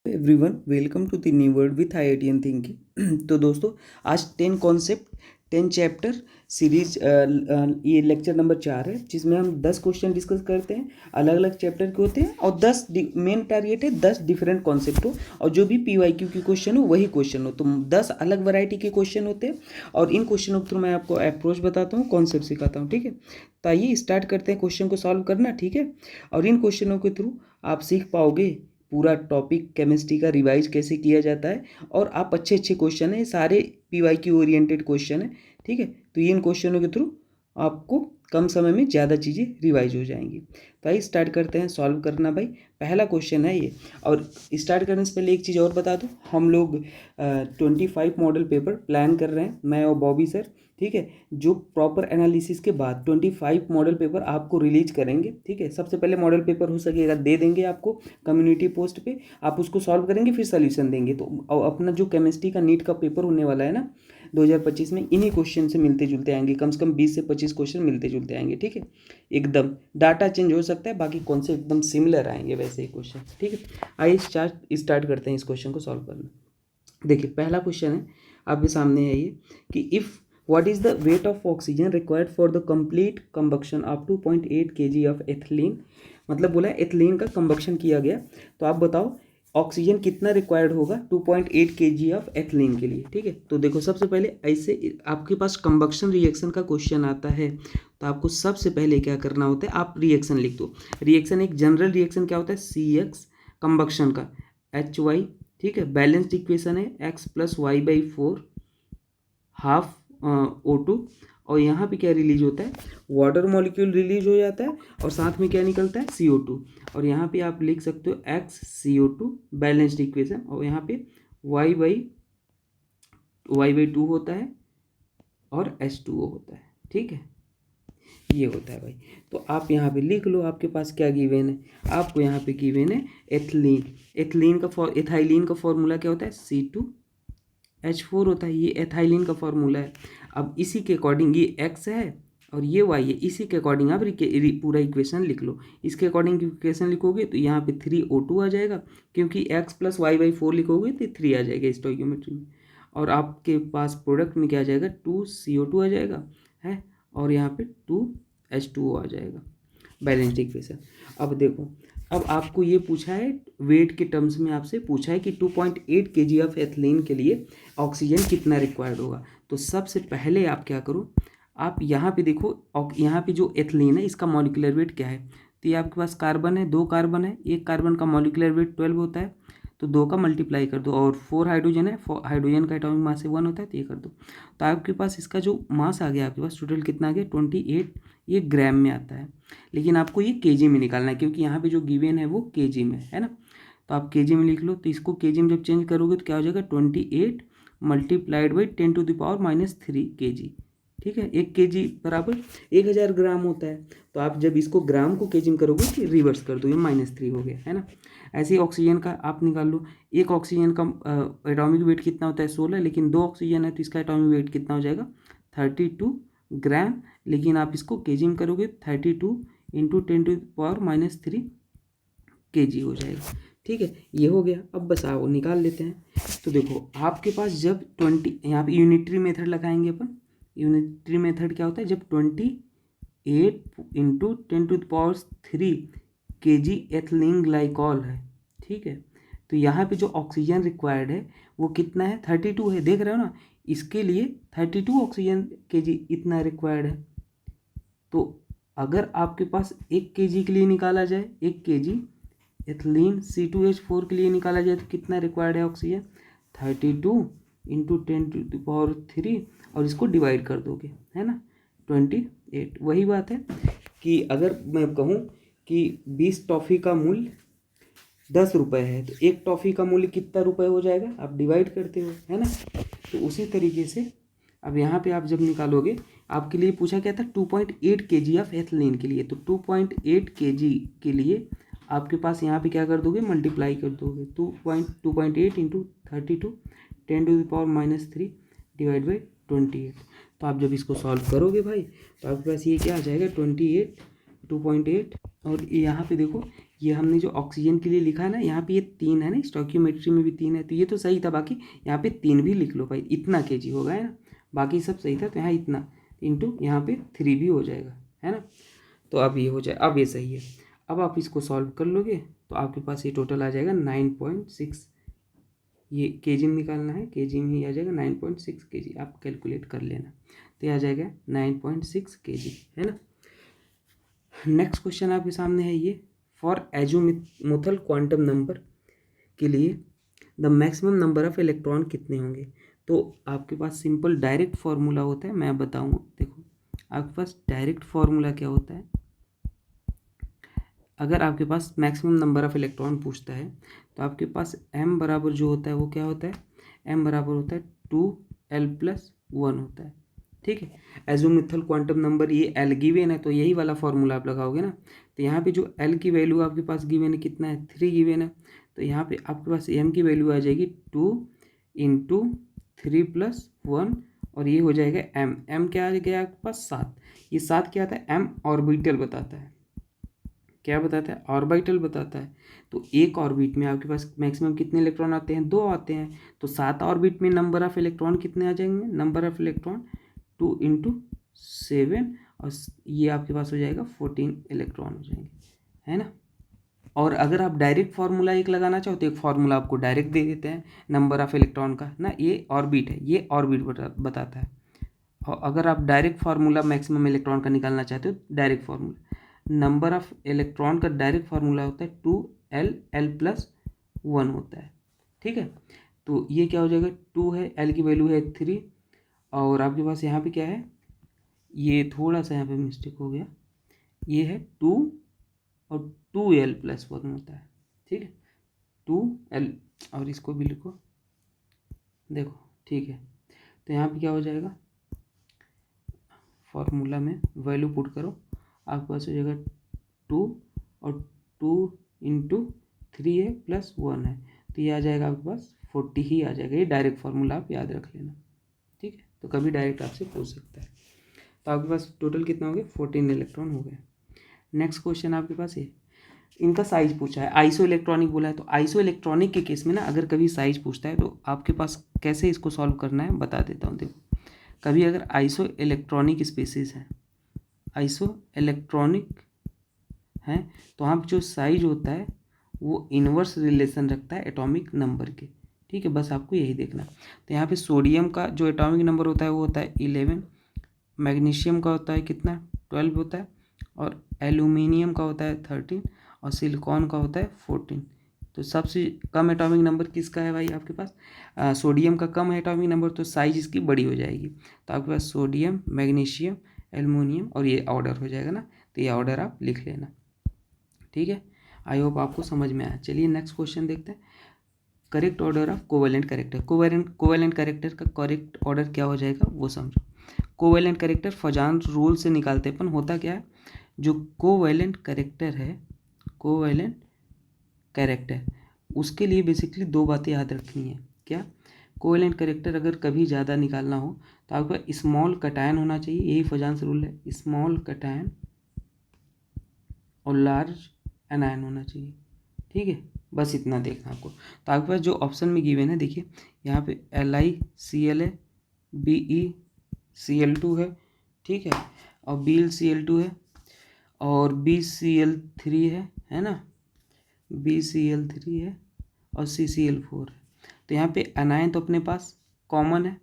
Everyone welcome to the new world with IITian thinking. तो दोस्तों आज 10 कॉन्सेप्ट 10 चैप्टर सीरीज ये लेक्चर नंबर 4 है, जिसमें हम 10 क्वेश्चन डिस्कस करते हैं। अलग अलग चैप्टर के होते हैं और 10 मेन टारगेट है 10 डिफरेंट कॉन्सेप्ट हो और जो भी PYQ की क्वेश्चन हो वही क्वेश्चन हो। तो 10 अलग वैरायटी के क्वेश्चन होते हैं और इन क्वेश्चनों के थ्रू मैं आपको अप्रोच बताता हूँ, कॉन्सेप्ट सिखाता हूँ। ठीक है, तो आइए स्टार्ट करते हैं क्वेश्चन को सॉल्व करना। ठीक है, और इन क्वेश्चनों के थ्रू आप सीख पाओगे पूरा टॉपिक केमिस्ट्री का रिवाइज कैसे किया जाता है और आप अच्छे क्वेश्चन है, सारे PYQ ओरिएंटेड क्वेश्चन है। ठीक है, तो इन क्वेश्चनों के थ्रू आपको कम समय में ज़्यादा चीज़ें रिवाइज हो जाएंगी। तो आइए स्टार्ट करते हैं सॉल्व करना। भाई पहला क्वेश्चन है ये, और स्टार्ट करने से पहले एक चीज़ और बता दूं, हम लोग 25 मॉडल पेपर प्लान कर रहे हैं, मैं और बॉबी सर। ठीक है, जो प्रॉपर एनालिसिस के बाद 25 मॉडल पेपर आपको रिलीज करेंगे। ठीक है, सबसे पहले मॉडल पेपर हो सकेगा दे देंगे आपको कम्युनिटी पोस्ट पे, आप उसको सॉल्व करेंगे फिर सोल्यूशन देंगे। तो अपना जो केमिस्ट्री का नीट का पेपर होने वाला है ना 2025 में, इन्हीं क्वेश्चन से मिलते जुलते आएंगे, कम से कम 20 से 25 क्वेश्चन मिलते जुलते आएंगे। ठीक है, एकदम डाटा चेंज हो सकता है, बाकी कॉन्सेप्ट एकदम सिमिलर आएंगे वैसे ही क्वेश्चन। ठीक है, आइए स्टार्ट करते हैं इस क्वेश्चन को सॉल्व करना। देखिए पहला क्वेश्चन है आपके सामने है ये कि if what is the weight of oxygen required for the complete combustion of 2.8 kg of ethylene. मतलब बोला एथिलीन का कंबक्शन किया गया, तो आप बताओ ऑक्सीजन कितना रिक्वायर्ड होगा 2.8 kg ऑफ एथिलीन के लिए। ठीक है, तो देखो सबसे पहले ऐसे आपके पास कंबक्शन रिएक्शन का क्वेश्चन आता है तो आपको सबसे पहले क्या करना होता है, आप रिएक्शन लिख दो। रिएक्शन एक जनरल रिएक्शन क्या होता है, CX कंबक्शन का HY। ठीक है, बैलेंस्ड इक्वेशन है x + y/4 हाफ O2, और यहाँ पे क्या रिलीज होता है, वाटर मॉलिक्यूल रिलीज हो जाता है और साथ में क्या निकलता है, CO2। और यहाँ पे आप लिख सकते हो x CO2 बैलेंस्ड इक्वेशन, और यहाँ पे y/2 होता है और H2O होता है। ठीक है, ये होता है भाई। तो आप यहाँ पे लिख लो, आपके पास क्या गिवन है, आपको यहाँ पे गिवन है एथिलीन। एथाइलिन का फॉर्मूला क्या होता है, C2H4 होता है, ये एथाइलिन का फॉर्मूला है। अब इसी के अकॉर्डिंग ये x है और ये y है, इसी के अकॉर्डिंग आप पूरा इक्वेशन लिख लो। इसके अकॉर्डिंग इक्वेशन लिखोगे तो यहाँ पे 3O2 आ जाएगा, क्योंकि x + y/4 लिखोगे तो 3 आ जाएगा स्टोइकियोमेट्री में, और आपके पास प्रोडक्ट में क्या आ जाएगा, 2CO2 आ जाएगा है, और यहाँ पे 2H2O आ जाएगा, बैलेंस्ड इक्वेशन। अब देखो, अब आपको ये पूछा है वेट के टर्म्स में, आपसे पूछा है कि 2.8 kg ऑफ एथिलीन के लिए ऑक्सीजन कितना रिक्वायर्ड होगा। तो सबसे पहले आप क्या करो, आप यहाँ पे देखो, यहाँ पे जो एथिलीन है इसका मॉलिक्यूलर वेट क्या है, तो ये आपके पास कार्बन है, 2 कार्बन है, एक कार्बन का मॉलिक्यूलर वेट 12 होता है, तो 2 का मल्टीप्लाई कर दो, और 4 हाइड्रोजन है, हाइड्रोजन का एटॉमिक मास 1 होता है, तो ये कर दो। तो आपके पास इसका जो मास आ गया, आपके पास टोटल कितना आ गया 28, ये ग्राम में आता है, लेकिन आपको ये केजी में निकालना है, क्योंकि यहाँ पे जो गिवन है वो केजी में है ना। तो आप केजी में लिख लो, तो इसको केजी में जब चेंज करोगे तो क्या हो जाएगा, 28 × 10⁻³ kg। ठीक है, 1 kg बराबर 1000 ग्राम होता है। तो आप जब इसको ग्राम को केजी में करोगे तो रिवर्स कर दो, ये -3 हो गया है ना। ऐसे ही ऑक्सीजन का आप निकाल लो, एक ऑक्सीजन का एटॉमिक वेट कितना होता है 16, लेकिन 2 ऑक्सीजन है तो इसका एटॉमिक वेट कितना हो जाएगा 32 ग्राम, लेकिन आप इसको केजी में करोगे 32 × 10⁻³ kg हो जाएगा। ठीक है, ये हो गया। अब बस आओ निकाल लेते हैं। तो देखो आपके पास जब 20, यहाँ पे यूनिटरी मेथड लगाएंगे अपन। यूनिटरी मेथड क्या होता है, जब 28 × 10⁻³ kg एथिलीन ग्लाइकॉल है। ठीक है, तो यहाँ पे जो ऑक्सीजन रिक्वायर्ड है वो कितना है, 32 है, देख रहे हो ना, इसके लिए 32 ऑक्सीजन kg इतना रिक्वायर्ड है। तो अगर आपके पास 1 kg के लिए निकाला जाए, 1 kg एथिलीन C2H4 के लिए निकाला जाए तो कितना रिक्वायर्ड है ऑक्सीजन, 32 × 10⁻³ और इसको डिवाइड कर दोगे, है ना, 28। वही बात है कि अगर मैं कहूँ कि 20 टॉफ़ी का मूल्य 10 रुपये है, तो एक टॉफ़ी का मूल्य कितना रुपये हो जाएगा, आप डिवाइड करते हो, है ना। तो उसी तरीके से अब यहाँ पे आप जब निकालोगे, आपके लिए पूछा क्या था 2.8 kg ऑफ एथिलीन के लिए, तो 2.8 kg के लिए आपके पास यहाँ पे क्या कर दोगे, मल्टीप्लाई कर दोगे, 2.8 × 32 10⁻³ / 28। तो आप जब इसको सॉल्व करोगे भाई, तो आपके पास ये क्या आ जाएगा 2.8, और यहाँ पे देखो ये हमने जो ऑक्सीजन के लिए लिखा है ना, यहाँ पे ये 3 है ना, स्टोइकियोमेट्री में भी 3 है, तो ये तो सही था। बाकी यहाँ पे 3 भी लिख लो भाई, इतना kg होगा, है ना। बाकी सब सही था, तो यहाँ इतना इंटू यहाँ पे 3 भी हो जाएगा, है ना। तो अब ये हो जाए, अब ये सही है। अब आप इसको सॉल्व कर लोगे तो आपके पास ये टोटल आ जाएगा 9.6। ये केजी में निकालना है, केजी में ही आ जाएगा 9.6 kg। आप कैलकुलेट कर लेना, तो ये आ जाएगा 9.6 kg, है ना। नेक्स्ट क्वेश्चन आपके सामने है ये, फॉर एजीमुथल क्वांटम नंबर के लिए the maximum number of electron कितने होंगे। तो आपके पास सिंपल डायरेक्ट फार्मूला होता है, मैं बताऊँगा। देखो आपके पास डायरेक्ट फार्मूला क्या होता है, अगर आपके पास मैक्सिमम नंबर ऑफ इलेक्ट्रॉन पूछता है तो आपके पास m बराबर जो होता है वो क्या होता है, m बराबर होता है 2l+1 होता है, ठीक है। एजीमुथल क्वांटम नंबर ये l गिवन है, तो यही वाला फार्मूला आप लगाओगे ना। तो यहाँ पे जो l की वैल्यू आपके पास गिवन है कितना है, 3 गिवन है, तो यहाँ पे आपके पास m की वैल्यू आ जाएगी 2 × 3+1, और ये हो जाएगा m क्या आ गया आपके पास 7। ये 7 क्या आता है, m ऑर्बिटल बताता है। क्या बताता है, ऑर्बिटल बताता है। तो एक ऑर्बिट में आपके पास मैक्सिमम कितने इलेक्ट्रॉन आते हैं, 2 आते हैं। तो 7 ऑर्बिट में नंबर ऑफ इलेक्ट्रॉन कितने आ जाएंगे, नंबर ऑफ इलेक्ट्रॉन 2 × 7, और ये आपके पास हो जाएगा 14 इलेक्ट्रॉन हो जाएंगे, है ना। और अगर आप डायरेक्ट फार्मूला एक लगाना चाहो तो एक फार्मूला आपको डायरेक्ट दे देते हैं नंबर ऑफ इलेक्ट्रॉन का ना, ये ऑर्बिट है, ये ऑर्बिट बताता है। और अगर आप डायरेक्ट फार्मूला मैक्सिमम इलेक्ट्रॉन का निकालना चाहते हो, direct formula number of electron का डायरेक्ट फार्मूला होता है 2l+1 होता है, ठीक है। तो ये क्या हो जाएगा, 2 है, l की वैल्यू है 3, और आपके पास यहाँ पे क्या है, ये थोड़ा सा यहाँ पे मिस्टेक हो गया, ये है 2 और 2l+1 होता है, ठीक है, 2l, और इसको भी लिखो, देखो ठीक है। तो यहाँ पे क्या हो जाएगा, फार्मूला में वैल्यू पुट करो, आपके पास हो जाएगा 2 और 2 × 3 है +1 है, तो ये आ जाएगा आपके पास 40 ही आ जाएगा। ये डायरेक्ट फार्मूला आप याद रख लेना, ठीक है। तो कभी डायरेक्ट आपसे पूछ सकता है। तो आपके पास टोटल कितना हो गया, 14 इलेक्ट्रॉन हो गए। नेक्स्ट क्वेश्चन आपके पास ये, इनका साइज पूछा है, आइसो इलेक्ट्रॉनिक बोला है। तो आइसो इलेक्ट्रॉनिक के केस में ना, अगर कभी साइज पूछता है तो आपके पास कैसे इसको सॉल्व करना है बता देता हूँ। देखो कभी अगर आइसो इलेक्ट्रॉनिक स्पेसिस है, आइसो इलेक्ट्रॉनिक है, तो वहाँ जो साइज होता है वो इन्वर्स रिलेशन रखता है एटॉमिक नंबर के, ठीक है। बस आपको यही देखना। तो यहाँ पे सोडियम का जो एटॉमिक नंबर होता है वो होता है 11, मैग्नीशियम का होता है कितना 12 होता है, और एल्यूमिनियम का होता है 13, और सिलिकॉन का होता है 14। तो सबसे कम एटॉमिक नंबर किसका है भाई आपके पास, सोडियम का कम है एटॉमिक नंबर, तो साइज इसकी बड़ी हो जाएगी। तो आपके पास सोडियम, मैग्नीशियम, एल्युमिनियम, और ये ऑर्डर हो जाएगा ना, तो ये ऑर्डर आप लिख लेना, ठीक है। आई होप आपको समझ में आया। चलिए नेक्स्ट क्वेश्चन देखते हैं, correct order of covalent character. Covalent character का करेक्ट ऑर्डर क्या हो जाएगा वो समझो। कोवेलेंट करेक्टर फजान रूल से निकालते अपन, होता क्या है, जो कोवेलेंट करेक्टर है, कोवेलेंट कैरेक्टर, उसके लिए बेसिकली 2 बातें याद रखनी है। क्या, कोवेलेंट करेक्टर अगर कभी ज़्यादा निकालना हो तो आपका स्मॉल कटायन होना चाहिए, यही फजान से रूल है, स्मॉल कटायन और लार्ज एनायन होना चाहिए, ठीक है। बस इतना देखना आपको। तो आपके पास जो ऑप्शन में गिवन है, देखिए यहाँ पे LiCl है, BeCl2 है, ठीक है, और BeCl2 है, और BCl3 है ना, BCl3 है, और CCl4 है। तो यहाँ पे अनायन तो अपने पास कॉमन है,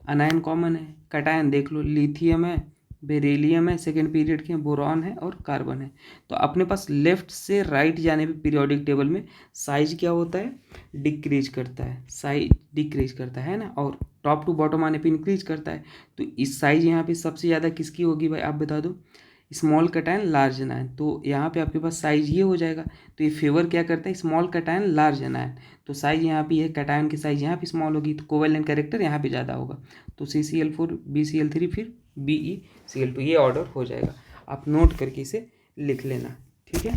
अनायन कॉमन है, कटायन देख लो, लिथियम है, बेरिलियम है, सेकेंड पीरियड के, बोरॉन है, और कार्बन है। तो अपने पास लेफ्ट से राइट जाने पे पीरियोडिक टेबल में साइज क्या होता है, डिक्रीज करता है, साइज डिक्रीज करता है ना, और टॉप टू बॉटम आने पे इंक्रीज करता है। तो इस साइज यहाँ पे सबसे ज़्यादा किसकी होगी भाई, आप बता दो, स्मॉल कटायन लार्ज एनायन। तो यहाँ पे आपके पास साइज ये हो जाएगा, तो ये फेवर क्या करता है, स्मॉल कटायन लार्ज एनायन। तो साइज यहाँ पे ये कटायन की साइज यहाँ पे स्मॉल होगी, तो कोवेलेंट कैरेक्टर यहाँ पे ज़्यादा होगा। तो CCl4, BCl3, फिर BeCl2, ये ऑर्डर हो जाएगा। आप नोट करके इसे लिख लेना, ठीक है,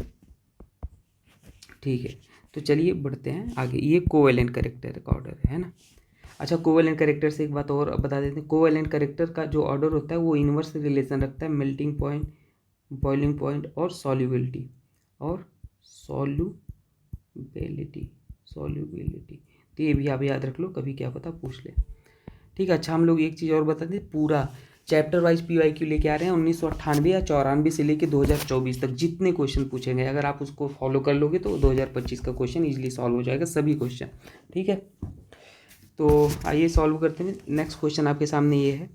ठीक है। तो चलिए बढ़ते हैं आगे, ये कोवेलेंट कैरेक्टर का ऑर्डर है ना। अच्छा, कोवेलेंट कैरेक्टर से एक बात और बता देते हैं, कोवेलेंट कैरेक्टर का जो ऑर्डर होता है वो इन्वर्स रिलेशन रखता है मेल्टिंग पॉइंट, बॉइलिंग पॉइंट, और सॉल्युबिलिटी, और सॉल्युबिलिटी। तो ये भी आप याद रख लो, कभी क्या पता पूछ ले। ठीक है। अच्छा, हम लोग एक चीज़ और बता दें, पूरा चैप्टर वाइज PYQ लेके आ रहे हैं 1998 या 94 से लेके 2024 तक जितने क्वेश्चन पूछेंगे, अगर आप उसको फॉलो कर लोगे तो 2025 का क्वेश्चन इजीली सॉल्व हो जाएगा, सभी क्वेश्चन। ठीक है, तो आइए सॉल्व करते हैं। नेक्स्ट क्वेश्चन आपके सामने ये है,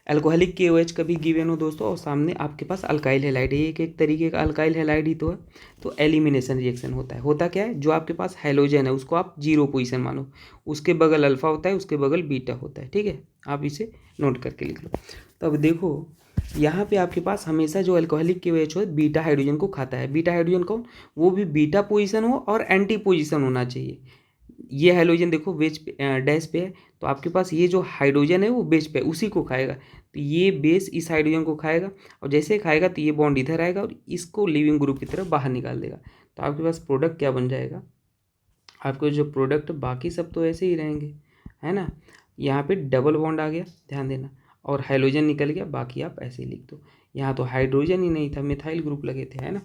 अल्कोहलिक KOH कभी गिवन हो दोस्तों और सामने आपके पास अल्काइल हैलाइड है, एक तरीके का अल्काइल हैलाइड ही तो है, तो एलिमिनेशन रिएक्शन होता है। होता क्या है, जो आपके पास हैलोजन है उसको आप 0 पोजीशन मानो, उसके बगल अल्फा होता है, उसके बगल बीटा होता है। ठीक है, आप इसे नोट करके लिख लो। तो अब देखो, यहाँ पे आपके पास हमेशा जो अल्कोहलिक KOH हो बीटा हाइड्रोजन को खाता है। बीटा हाइड्रोजन कौन, वो भी बीटा पोजीशन हो और एंटी पोजीशन होना चाहिए। ये हाइड्रोजन देखो बेस पे डैश पे है, तो आपके पास ये जो हाइड्रोजन है वो बेस पे है, उसी को खाएगा। तो ये बेस इस हाइड्रोजन को खाएगा और जैसे खाएगा तो ये बॉन्ड इधर आएगा और इसको लिविंग ग्रुप की तरफ बाहर निकाल देगा। तो आपके पास प्रोडक्ट क्या बन जाएगा, आपके जो प्रोडक्ट, बाकी सब तो ऐसे ही रहेंगे, है ना। यहाँ पे डबल बॉन्ड आ गया, ध्यान देना, और हाइड्रोजन निकल गया, बाकी आप ऐसे ही लिख दो। यहाँ तो हाइड्रोजन ही नहीं था, मिथाइल ग्रुप लगे थे, है ना,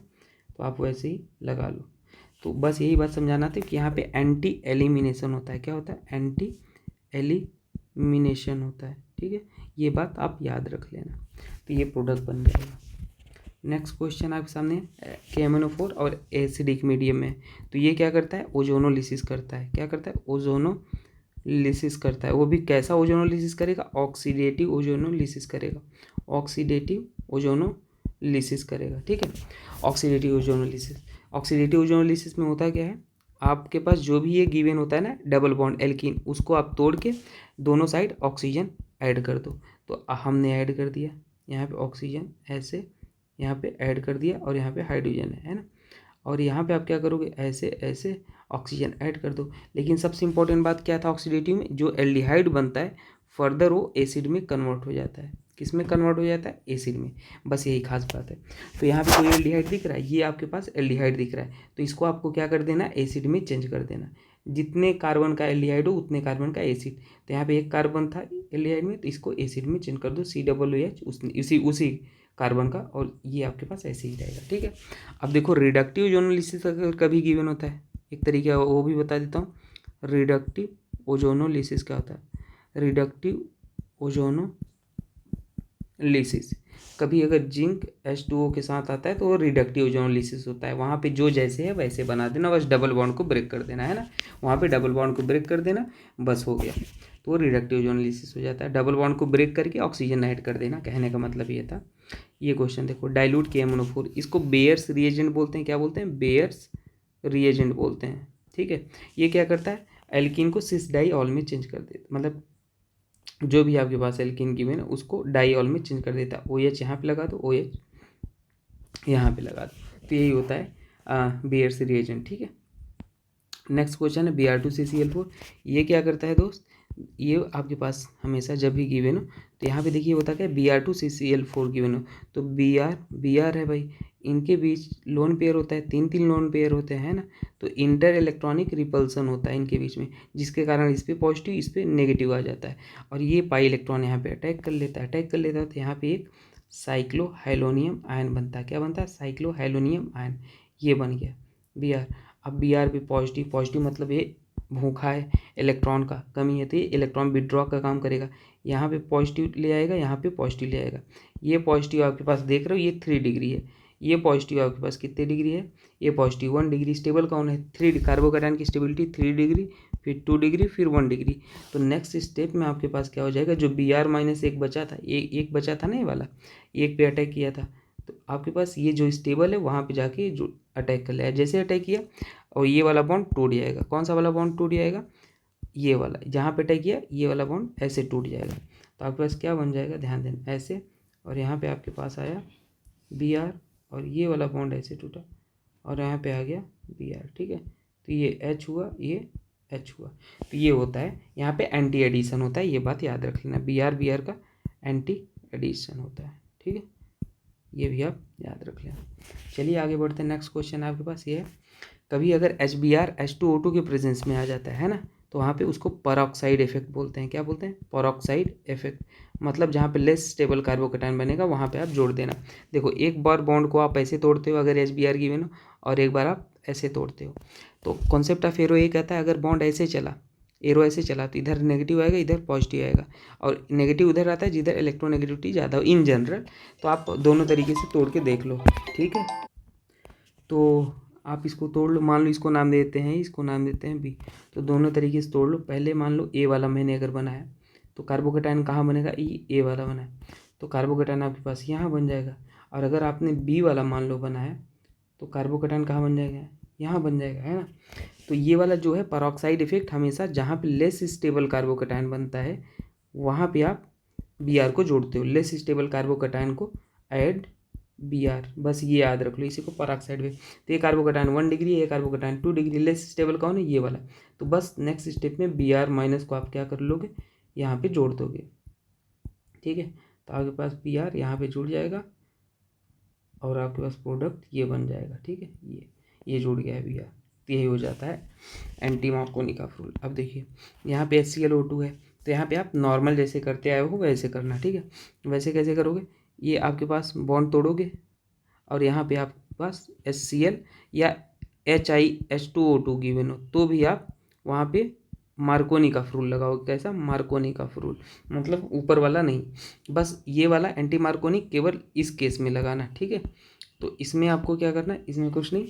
तो आप वैसे ही लगा लो। तो बस यही बात समझाना था कि यहाँ पे एंटी एलिमिनेशन होता है। क्या होता है, एंटी एलिमिनेशन होता है। ठीक है, ये बात आप याद रख लेना। तो ये प्रोडक्ट बन जाएगा। नेक्स्ट क्वेश्चन आपके सामने KMnO4 और एसिडिक मीडियम में, तो ये क्या करता है, ओजोनोलिसिस करता है। क्या करता है, ओजोनोलिसिस करता है। वो भी कैसा ओजोनोलिसिस करेगा, ऑक्सीडेटिव ओजोनोलिसिस करेगा, ऑक्सीडेटिव ओजोनोलिसिस करेगा। ठीक है, ऑक्सीडेटिव ओजोनोलिसिस में होता क्या है, आपके पास जो भी ये गिवन होता है ना डबल बॉन्ड एल्कीन, उसको आप तोड़ के दोनों साइड ऑक्सीजन ऐड कर दो। तो हमने ऐड कर दिया, यहाँ पे ऑक्सीजन ऐसे यहाँ पे ऐड कर दिया और यहाँ पे हाइड्रोजन है ना, और यहाँ पे आप क्या करोगे, ऐसे ऐसे ऑक्सीजन ऐड कर दो। लेकिन सबसे इंपॉर्टेंट बात क्या था ऑक्सीडेटिव में, जो एल्डिहाइड बनता है फर्दर वो एसिड में कन्वर्ट हो जाता है। किस में कन्वर्ट हो जाता है, एसिड में। बस यही खास बात है। तो यहाँ पे कोई एल्डिहाइड दिख रहा है, ये आपके पास एल्डिहाइड दिख रहा है, तो इसको आपको क्या कर देना, एसिड में चेंज कर देना। जितने कार्बन का एल्डिहाइड हो उतने कार्बन का एसिड। तो यहाँ पे एक कार्बन था एल्डिहाइड में, तो इसको एसिड में चेंज कर दो, COOH उसी कार्बन का, और ये आपके पास ऐसे ही रहेगा। ठीक है, अब देखो रिडक्टिव ओजोनोलिसिस अगर कभी गिवन होता है, एक तरीका वो भी बता देता हूँ। रिडक्टिव ओजोनोलिसिस क्या होता है, रिडक्टिव ओजोनोलिसिस कभी अगर जिंक H2O के साथ आता है तो वो रिडक्टिव ओजोनोलिसिस होता है। वहाँ पे जो जैसे है वैसे बना देना, बस डबल बॉन्ड को ब्रेक कर देना, है ना, वहाँ पे डबल बॉन्ड को ब्रेक कर देना, बस हो गया, तो वो रिडक्टिव ओजोनोलिसिस हो जाता है। डबल बॉन्ड को ब्रेक करके ऑक्सीजन ऐड कर देना, कहने का मतलब ये था। ये क्वेश्चन देखो, डाइल्यूट KMnO4, इसको बेयर्स रिएजेंट बोलते हैं। क्या बोलते हैं, बेयर्स रिएजेंट बोलते हैं। ठीक है, ये क्या करता है, एल्कीन को सिस डाइऑल में चेंज कर देता, मतलब जो भी आपके पास एल्कीन की में उसको डाइऑल में चेंज कर देता है। OH यहाँ पे लगा दो, OH यहाँ पे लगा दो, तो यही होता है बेयर्स रिएजेंट। ठीक है, नेक्स्ट क्वेश्चन है Br2CCl4। ये क्या करता है दोस्त, ये आपके पास हमेशा जब भी गिवन हो तो यहाँ पे देखिए होता क्या है, Br2CCl4 गिवन हो तो Br है भाई, इनके बीच लोन पेयर होता है, 3 लोन पेयर होते हैं ना, तो इंटर इलेक्ट्रॉनिक रिपल्सन होता है इनके बीच में, जिसके कारण इस पर पॉजिटिव इस पर नेगेटिव आ जाता है, और ये पाई इलेक्ट्रॉन यहाँ पे अटैक कर लेता है, तो यहाँ पे एक साइक्लोहाइलोनियम आयन बनता है। क्या बनता है, साइक्लोहाइलोनियम आयन, ये बन गया Br। अब Br पे पॉजिटिव मतलब ये भूखा है, इलेक्ट्रॉन का कमी है, तो ये इलेक्ट्रॉन विड्रॉ का काम करेगा। यहाँ पे पॉजिटिव ले आएगा, यहाँ पे पॉजिटिव ले आएगा। ये पॉजिटिव आपके पास देख रहे हो ये 3 डिग्री है, ये पॉजिटिव आपके पास कितने डिग्री है, ये पॉजिटिव 1 डिग्री। स्टेबल कौन है, 3 कार्बोकैटायन की स्टेबिलिटी 3 डिग्री, फिर 2 डिग्री, फिर 1 डिग्री। तो नेक्स्ट स्टेप में आपके पास क्या हो जाएगा, जो Br-1 बचा था, एक बचा था ना, ये वाला एक पे अटैक किया था, तो आपके पास ये जो स्टेबल है वहाँ पे जाके जो अटैक कर लिया, जैसे अटैक किया और ये वाला बॉन्ड टूट जाएगा। कौन सा वाला बॉन्ड टूट जाएगा, ये वाला, जहाँ पे अटैक किया ये वाला बॉन्ड ऐसे टूट जाएगा। तो आपके पास क्या बन जाएगा, ध्यान देना, ऐसे, और यहाँ पे आपके पास आया Br और ये वाला बॉन्ड ऐसे टूटा और यहाँ पे आ गया Br। ठीक है, तो ये H हुआ, ये H हुआ, तो ये होता है यहाँ पे एंटी एडिशन होता है, ये बात याद रख लेना, Br का एंटी एडिशन होता है। ठीक है, ये भी आप याद रख लेना। चलिए आगे बढ़ते हैं। नेक्स्ट क्वेश्चन आपके पास ये है, कभी अगर HBr H2O2 के प्रेजेंस में आ जाता है ना, तो वहाँ पे उसको परऑक्साइड इफेक्ट बोलते हैं। क्या बोलते हैं? Peroxide effect. मतलब जहाँ पे लेस स्टेबल कार्बोकेटायन बनेगा वहाँ पे आप जोड़ देना। देखो एक बार बॉन्ड को आप ऐसे तोड़ते हो अगर HBr गिवन हो, और एक बार आप ऐसे तोड़ते हो। तो कॉन्सेप्ट ऑफ एरो ये कहता है अगर बॉन्ड ऐसे चला, एरो ऐसे चला, तो इधर नेगेटिव आएगा, इधर पॉजिटिव आएगा, और नेगेटिव उधर आता है जिधर इलेक्ट्रोनेगेटिविटी ज़्यादा हो इन जनरल। तो आप दोनों तरीके से तोड़ के देख लो, ठीक है। तो आप इसको तोड़ लो, मान लो इसको नाम देते हैं, इसको नाम देते हैं बी। तो दोनों तरीके से तोड़ लो। पहले मान लो ए वाला मैंने अगर बनाया तो कार्बोकेटायन कहाँ बनेगा? ए वाला बनाया तो कार्बोकेटायन आपके पास यहाँ बन जाएगा। और अगर आपने बी वाला मान लो बनाया तो कार्बोकेटायन कहाँ बन जाएगा? यहाँ बन जाएगा, है ना। तो ये वाला जो है परऑक्साइड इफेक्ट, हमेशा जहाँ पे लेस स्टेबल कार्बोकेटायन बनता है वहाँ पे आप Br को जोड़ते हो, लेस स्टेबल कार्बोकेटायन को ऐड Br, बस ये याद रख लो, इसी को परऑक्साइड में। तो ये कार्बोकेटायन 1 डिग्री है, ये कार्बोकेटायन 2 डिग्री, लेस स्टेबल कौन है? ये वाला। तो बस नेक्स्ट स्टेप में Br माइनस को आप क्या कर लोगे? यहाँ पे जोड़ दोगे, ठीक है। तो आपके पास Br यहाँ पे जुड़ जाएगा और आपके पास प्रोडक्ट ये बन जाएगा, ठीक है। ये जुड़ गया है Br, तो यही हो जाता है एंटी मार्कोनी का रूल। अब देखिए यहाँ पे HClO2 है, तो यहाँ पे आप नॉर्मल जैसे करते आए हो वैसे करना, ठीक है। वैसे कैसे करोगे? ये आपके पास बॉन्ड तोड़ोगे और यहाँ पे आपके पास HCl या HiH2O2 गिवन हो तो भी आप वहाँ पे मार्कोनी का रूल लगाओगे। कैसा? मार्कोनी का रूल, मतलब ऊपर वाला नहीं, बस ये वाला एंटी मार्कोनी केवल इस केस में लगाना, ठीक है। तो इसमें आपको क्या करना है? इसमें कुछ नहीं,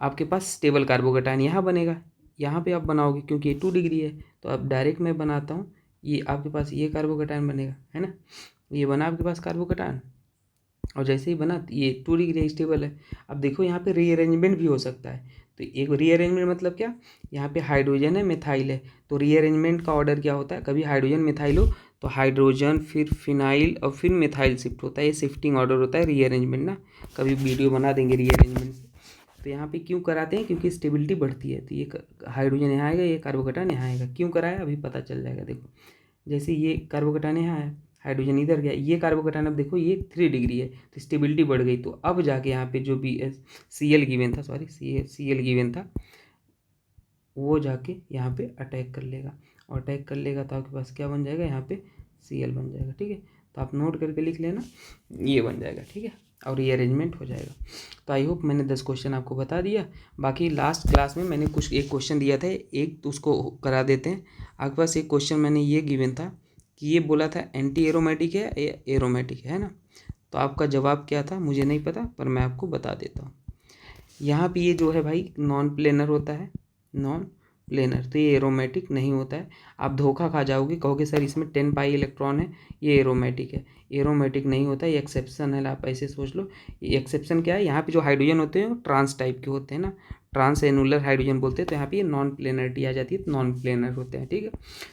आपके पास स्टेबल कार्बोकेटायन यहाँ बनेगा, यहाँ पे आप बनाओगे क्योंकि ये 2 डिग्री है। तो अब डायरेक्ट मैं बनाता हूँ, ये आपके पास ये कार्बोकेटायन बनेगा, है ना। ये बना आपके पास कार्बोकेटायन, और जैसे ही बना ये 2 डिग्री स्टेबल है। अब देखो यहाँ पे रीअरेंजमेंट भी हो सकता है। तो एक रीअरेंजमेंट मतलब क्या? यहाँ पे हाइड्रोजन है, मिथाइल है, तो रीअरेंजमेंट का ऑर्डर क्या होता है? कभी हाइड्रोजन मिथाइल हो तो हाइड्रोजन फिर फिनाइल और फिर मिथाइल शिफ्ट होता है, ये शिफ्टिंग ऑर्डर होता है रीअरेंजमेंट ना। कभी वीडियो बना देंगे रीअरेंजमेंट से। तो यहाँ पे क्यों कराते हैं? क्योंकि स्टेबिलिटी बढ़ती है। तो ये हाइड्रोजन यहाँ आएगा, ये कार्बोकेटायन यहाँ आएगा। क्यों कराया अभी पता चल जाएगा। देखो जैसे ये कार्बोकेटायन यहाँ है, हाइड्रोजन इधर गया, ये कार्बोकेटायन अब देखो ये 3 डिग्री है तो स्टेबिलिटी बढ़ गई। तो अब जाके यहाँ पे जो भी Cl गिवन था, सॉरी Cl गिवन था, वो जाके यहाँ पे अटैक कर लेगा, और अटैक कर लेगा तो आपके पास क्या बन जाएगा? यहाँ पे Cl बन जाएगा, ठीक है। तो आप नोट करके लिख लेना, ये बन जाएगा, ठीक है, और ये अरेंजमेंट हो जाएगा। तो आई होप मैंने 10 क्वेश्चन आपको बता दिया। बाकी लास्ट क्लास में मैंने कुछ एक क्वेश्चन दिया था, एक तो उसको करा देते हैं। आपके पास एक क्वेश्चन मैंने ये गिवन था कि ये बोला था एंटी एरोमेटिक है या एरोमेटिक है ना। तो आपका जवाब क्या था मुझे नहीं पता, पर मैं आपको बता देता हूँ। यहाँ पे ये जो है भाई नॉन प्लेनर होता है, नॉन प्लेनर, तो ये एरोमेटिक नहीं होता है। आप धोखा खा जाओगे, कहोगे सर इसमें 10 पाई इलेक्ट्रॉन है, ये एरोमेटिक है। एरोमेटिक नहीं होता, ये एक्सेप्शन है, आप ऐसे सोच लो। ये एक्सेप्शन क्या है? यहाँ पे जो हाइड्रोजन होते हैं वो ट्रांस टाइप के होते हैं ना, ट्रांस एनुलर हाइड्रोजन बोलते हैं। तो यहाँ पे ये नॉन प्लेनरिटी आ जाती है, तो नॉन प्लेनर होते हैं, ठीक है।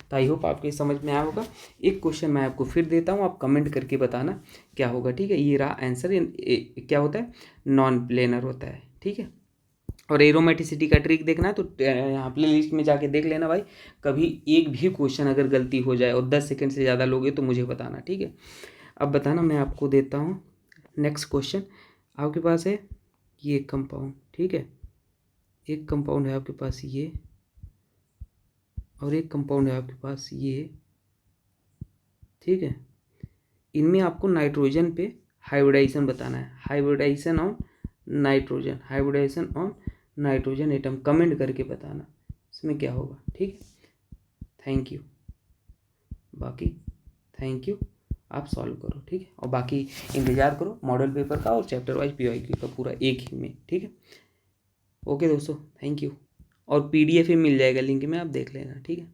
तो आई होप आपको समझ में आया होगा। एक क्वेश्चन मैं आपको फिर देता हूँ, आप कमेंट करके बताना क्या होगा, ठीक है। ये रहा आंसर, क्या होता है? नॉन प्लेनर होता है, ठीक है। और एरोमेटिसिटी का ट्रिक देखना है तो यहाँ प्ले लिस्ट में जाके देख लेना भाई। कभी एक भी क्वेश्चन अगर गलती हो जाए और 10 सेकंड से ज़्यादा लोगे तो मुझे बताना, ठीक है। अब बताना, मैं आपको देता हूँ नेक्स्ट क्वेश्चन। आपके पास है ये कंपाउंड, ठीक है, एक कंपाउंड है आपके पास ये, और एक कंपाउंड है आपके पास ये, ठीक है। इनमें आपको नाइट्रोजन पे हाइब्रिडाइजेशन बताना है, hybridisation on nitrogen, hybridisation on nitrogen atom. Comment करके बताना इसमें क्या होगा, ठीक है। थैंक यू, बाकी थैंक यू, आप सॉल्व करो, ठीक है। और बाकी इंतज़ार करो मॉडल पेपर का और चैप्टर वाइज PYQ का पूरा एक ही में, ठीक है। ओके दोस्तों, थैंक यू। और PDF ही मिल जाएगा लिंक में, आप देख लेना, ठीक है।